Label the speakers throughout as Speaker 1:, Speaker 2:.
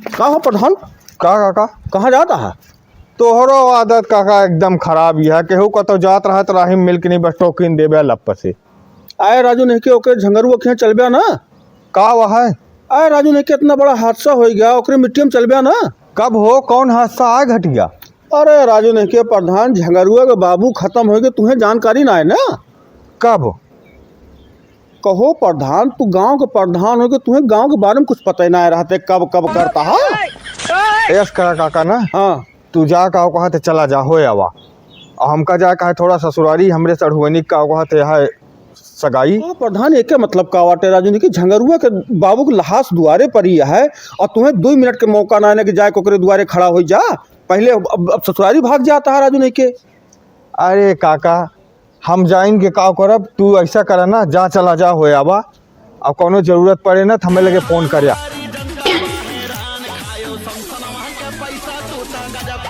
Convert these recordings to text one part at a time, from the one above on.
Speaker 1: का हो प्रधान?
Speaker 2: का काका
Speaker 1: कहाँ जाता है?
Speaker 2: तोहरो आदत काका एकदम खराब ही है। केहू कतो जात रहा तो राही मिल्क नहीं बस टोकिन देबे लप से।
Speaker 1: आए राजू नहीं के ओके झंगरू अखियाँ चलबे ना।
Speaker 2: का वह है?
Speaker 1: आए राजू नहीं के इतना बड़ा हादसा हो गया ओकरे मिट्टी में चलबे ना।
Speaker 2: कब हो? कौन हादसा आ घटिया?
Speaker 1: अरे राजू नहीं के प्रधान झंगरुआ के बाबू खत्म हो गए, तुम्हें जानकारी ना है ना।
Speaker 2: कब?
Speaker 1: कहो प्रधान, तू गांव के प्रधान हो गए, तुम्हें गांव के बारे में कुछ पता ही ना है रहते कब कब करता है।
Speaker 2: यस करा काका ना।
Speaker 1: हाँ
Speaker 2: तू जा का कहा ते चला जा होए आवा। और हमका जा कहा थोड़ा ससुरारी हमरे सढ़ुवनी का कहा ते है सगाई।
Speaker 1: हाँ प्रधान, एक मतलब का वाटे राजू नहीं कि झंगरुआ के बाबू के लहास दुआरे पर ही है और तुम्हें 2 मिनट के मौका ना है कि जाए कोकरे दुआरे खड़ा हो जा। पहले अब ससुरारी भाग जाता है राजू नहीं के।
Speaker 2: अरे काका हम जाएंगे का करब, तू ऐसा करा ना, जा चला जा होए आवा। अब कोनो जरूरत पड़े ना तो हमें लगे फोन कर।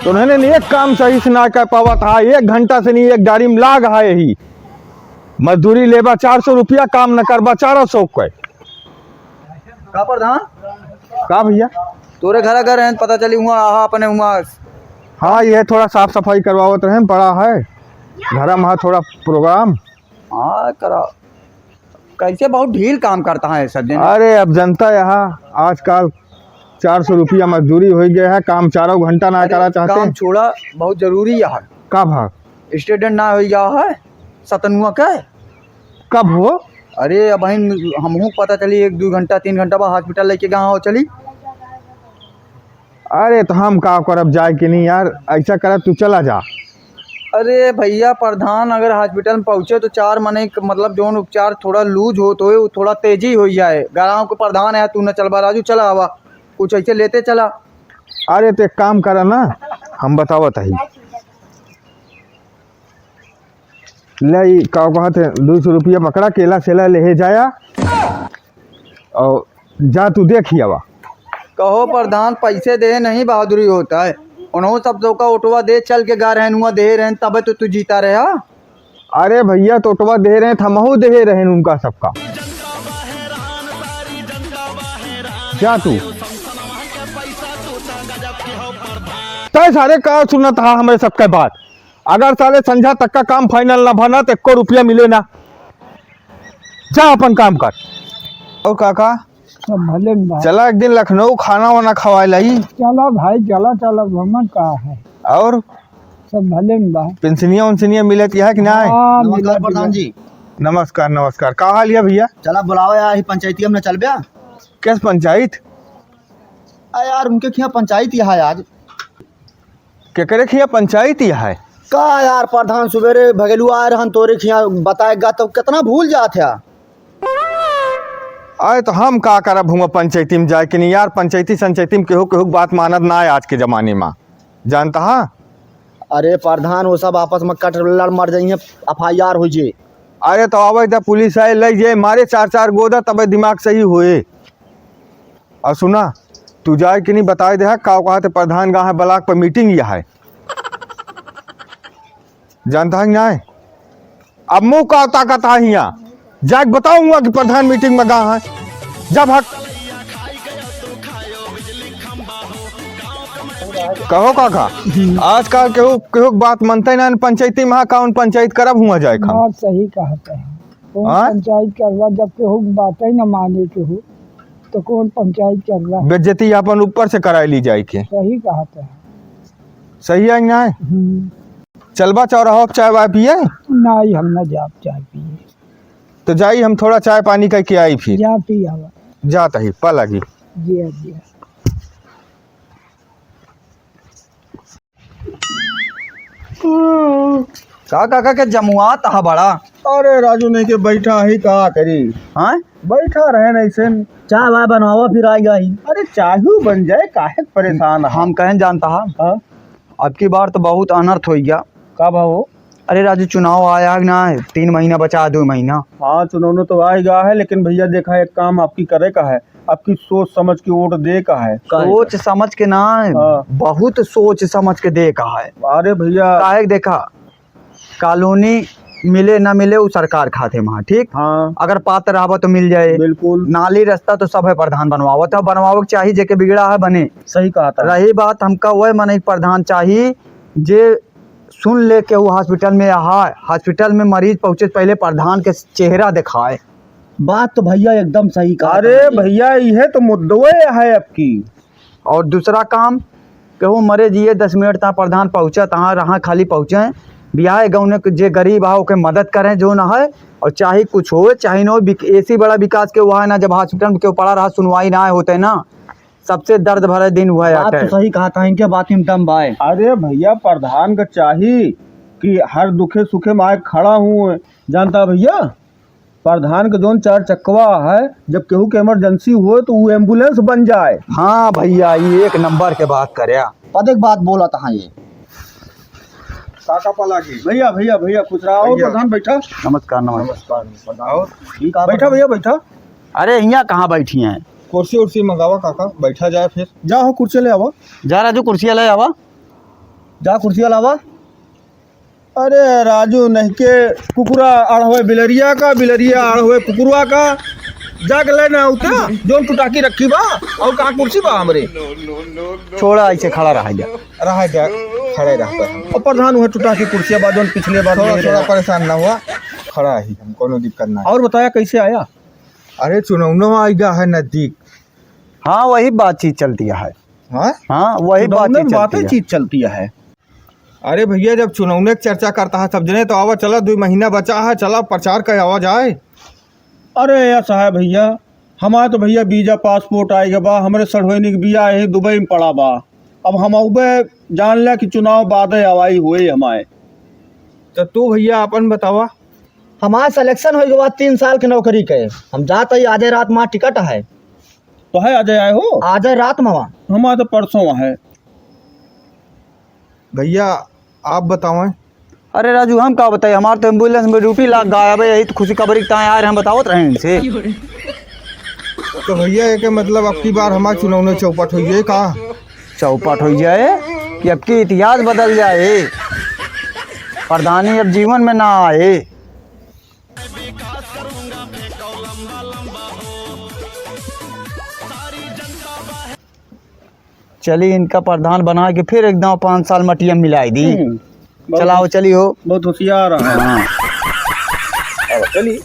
Speaker 2: तो उन्होंने एक काम सही से ना कर पावा था, 1 घंटा से नहीं एक गाड़ी में लाग है यही मजदूरी लेबा 400 रुपया, काम न करबा 400 का।
Speaker 3: प्रधान
Speaker 2: का भैया
Speaker 3: तोरे घर है पता चली हुआ अपने हुआ।
Speaker 2: हाँ ये थोड़ा साफ सफाई करवावत रहे, बड़ा है घर में थोड़ा प्रोग्राम।
Speaker 3: हाँ करा कैसे बहुत ढील काम करता है सब दिन।
Speaker 2: अरे अब जनता यहाँ आजकल 400 रुपया मजदूरी हो गया है, काम 4 घंटा ना करा चाहते।
Speaker 3: काम छोड़ा बहुत जरूरी है।
Speaker 2: का भाग
Speaker 3: स्टूडेंट ना हो गया है सतनुआ के।
Speaker 2: कब हो?
Speaker 3: अरे अब हमहू पता चली 1-2 घंटा 3 घंटा बाद हॉस्पिटल लेके गाँव चली।
Speaker 2: अरे तो हम का करब जाए कि नहीं यार, ऐसा करब तू चला जा।
Speaker 3: अरे भैया प्रधान अगर हॉस्पिटल में पहुँचे तो 4 महीने मतलब जो उपचार थोड़ा लूज हो तो वो थोड़ा तेजी हो जाए। गाँव के प्रधान है तू न चलबा राजू, चला आवा कुछ ऐसे लेते चला।
Speaker 2: अरे तो एक काम करा ना, हम बतावत ही ले का कहते 200 रुपया पकड़ा, केला सेला ले जाया और जा तू देखी आवा।
Speaker 3: कहो प्रधान पैसे दे नहीं बहादुरी होता है। उन्होंने सब तो का ऑटोवा दे चल के गा रहे हुआ दे रहे तब तो तू जीता रहे।
Speaker 2: अरे भैया तो ऑटोवा दे रहे थमहू दे रहे उनका सबका। जा तू तय सारे का सुना था हमारे सबके बात। अगर साले संझा तक का काम फाइनल ना बना तो 1 रुपया मिले ना। जा अपन काम कर। और काका
Speaker 4: सब भले में भाई।
Speaker 2: चला एक दिन लखनऊ खाना वाना खवाए लाई।
Speaker 4: चला भाई चला भ्रमण का है।
Speaker 2: और
Speaker 4: सब भले में भाई।
Speaker 2: पेंशनिया उनसनिया मिलत है कि ना?
Speaker 4: हाँ,
Speaker 3: नमस्कार प्रधान जी।
Speaker 2: नमस्कार नमस्कार। का हाल है भैया?
Speaker 3: चला बुलावा यार पंचायती में चल बया।
Speaker 2: कैस पंचायत?
Speaker 3: यार उनके खिया पंचायत यहाँ आज
Speaker 2: केकरे खिया पंचायत ही है
Speaker 3: का यार प्रधान सुबेरे भगेलू आए रहन तोरे खिया बताएगा तो कितना भूल जाते।
Speaker 2: आए तो हम का करब हुआ पंचायती में जाए कि नहीं यार। पंचायती संचायती में केहू बात मानत ना है आज के जमाने में, जानता है।
Speaker 3: अरे प्रधान वो सब आपस में कट लड़ मर जाइए FIR हो जाए।
Speaker 2: अरे तो आवे तो पुलिस आए ले जाए मारे 4 गोदा तब दिमाग सही हुए। और सुना तू जाए कि नहीं बताए दे का कहते प्रधान गाँव है ब्लॉक पर मीटिंग यह है, जानता है ना। अब मुँह का ताकत है यहाँ जाके बताऊंगा कि प्रधान मीटिंग में गाँव है। जा भाग। कहो काका आजकल केहू बात मानते ना पंचायती में कौन पंचायत करब हुआ जाए खा।
Speaker 4: बात सही कहते हैं। कौन पंचायत करवा जब केहू बात ही न माने केहू तो कौन पंचायत करवा।
Speaker 2: बेज्जती अपन ऊपर से कराई ली जाए के।
Speaker 4: सही कहते हैं।
Speaker 2: सही है ना? चलबा चौराहा चाय वाय पिए?
Speaker 4: नहीं हम न जाप चाय पिए।
Speaker 2: तो जाई हम थोड़ा चाय पानी करके आई फिर।
Speaker 4: जा पी आवा।
Speaker 2: जाता ही पा लगी।
Speaker 4: जी
Speaker 3: काका के जमुआत हा बड़ा।
Speaker 1: अरे राजू नहीं के बैठा ही का करी।
Speaker 3: हाँ
Speaker 1: बैठा रहे नहीं से
Speaker 3: चाय वाय बनवावा फिर आएगा ही।
Speaker 1: अरे चाहू बन जाए काहे परेशान है?
Speaker 3: हम कहन जानता है
Speaker 1: हाँ?
Speaker 3: अब की बार तो बहुत अनर्थ हो गया।
Speaker 1: का भाव?
Speaker 3: अरे राजू चुनाव आया ना 3 महीना बचा 2 महीना।
Speaker 1: हाँ चुनाव तो आएगा है, लेकिन भैया देखा एक काम आपकी करे का है, आपकी सोच समझ के वोट दे का है।
Speaker 3: सोच समझ के ना बहुत सोच समझ के दे का है।
Speaker 1: अरे भैया
Speaker 3: काहे देखा कॉलोनी मिले ना मिले वो सरकार खाते वहाँ, ठीक।
Speaker 1: हाँ
Speaker 3: अगर पात्र रहा तो मिल जाए।
Speaker 1: बिल्कुल
Speaker 3: नाली रास्ता तो सब है, प्रधान बनवावत है, बनवावक चाहिए जेके बिगड़ा है बने।
Speaker 1: सही कहा था।
Speaker 3: रही बात हमका वह मन प्रधान चाहिए जे सुन ले के वो हॉस्पिटल में आए, हॉस्पिटल में मरीज पहुँचे पहले प्रधान के चेहरा दिखाए।
Speaker 5: बात तो भैया एकदम सही कहा।
Speaker 1: अरे भैया यह तो मुद्दे है आपकी।
Speaker 3: और दूसरा काम कि वो मरे जिए 10 मिनट तहाँ प्रधान पहुँचा तहाँ रहा खाली पहुँचे बिहार गाँव के जे गरीब है ओके मदद करें जो ना है। और चाहे कुछ हो चाहे न हो, ऐसी बड़ा विकास के हुआ है ना, जब हॉस्पिटल में क्यों पड़ा रहा सुनवाई ना होते ना, सबसे दर्द भरे दिन हुआ
Speaker 5: बात तो
Speaker 3: है।
Speaker 5: सही कहा था, इनके बात में दम बाय।
Speaker 1: अरे भैया प्रधान का चाहिए कि हर दुखे सुखे में आए खड़ा हूँ। जानता भैया प्रधान के जोन 4 चक्कवा है, जब केहू के इमरजेंसी हो तो वो एम्बुलेंस बन जाए।
Speaker 3: हाँ भैया ये एक नंबर के बात करे।
Speaker 5: पद एक बात बोला था ये।
Speaker 1: काका पला की भैया भैया भैया खुश रहा हो। प्रधान बैठा।
Speaker 3: नमस्कार नमस्कार।
Speaker 1: बैठा भैया बैठा।
Speaker 3: अरे यहाँ कहाँ बैठी हैं?
Speaker 1: कुर्सी उर्सी मंगावा काका, बैठा जाए फिर। जाओ कुर्सी ले आवा।
Speaker 3: जा राजू कुर्सी ले आवा।
Speaker 5: जा कुर्सी अलावा।
Speaker 1: अरे राजू नहीं के कुकुरा अड़हुए बिलरिया का, बिलरिया अड़हुए कुकुरवा का, जाके लेना उता जोन टुटाकी रखी बा। और कहाँ कुर्सी बा हमरे?
Speaker 3: छोड़ा ऐसे खड़ा रहा जा।
Speaker 1: रहा जा खड़े रहता है। और प्रधान हुए टुटाकी कुर्सिया बा जोन पिछले बार थोड़ा परेशान ना हुआ, खड़ा ही हम, कोनो दिक्कत ना। और बताया कैसे आया? अरे चुनाव आ गया है नजदीक।
Speaker 3: हाँ वही बातचीत चलती है। हाँ वही
Speaker 1: बातें चीज चलती है। अरे भैया जब चुनाव चर्चा करता है सब जने तो आवा, चला 2 महीना बचा है, चला प्रचार का आवाज आए। अरे ऐसा है भैया हमारे तो भैया वीजा पासपोर्ट आएगा बा, हमारे सड़ोनी के बिया है दुबई में पड़ा बा। अब हम जान लिया कि चुनाव बाद आवाई हुए हमारे। तो तू भैया अपन बतावा।
Speaker 5: हमारा सिलेक्शन हो गया 3 साल की नौकरी के, हम जाते ही आधे रात वहाँ टिकट है।
Speaker 1: तो है अजय आए हो?
Speaker 5: आधे रात में वहाँ।
Speaker 1: हमारा तो परसों है। भैया आप बताओ।
Speaker 3: अरे राजू हम क्या बताए, हमारे तो एम्बुलेंस में ड्यूटी लाग गया है, यही तो खुशी खबरी कहाँ आ रहे हम बतावत रहे इनसे।
Speaker 1: तो भैया एक मतलब अब की बार हमारे चुनाव में चौपट हुई है कहाँ?
Speaker 3: चौपट हो जाए कि अब की इतिहास बदल जाए, प्रधानी अब जीवन में ना आए। चलिए इनका प्रधान बना के फिर एकदम 5 साल मटियम मिलाई दी। चलाओ चलिए हो।
Speaker 1: बहुत होशियार है।
Speaker 3: हाँ
Speaker 1: चलिए।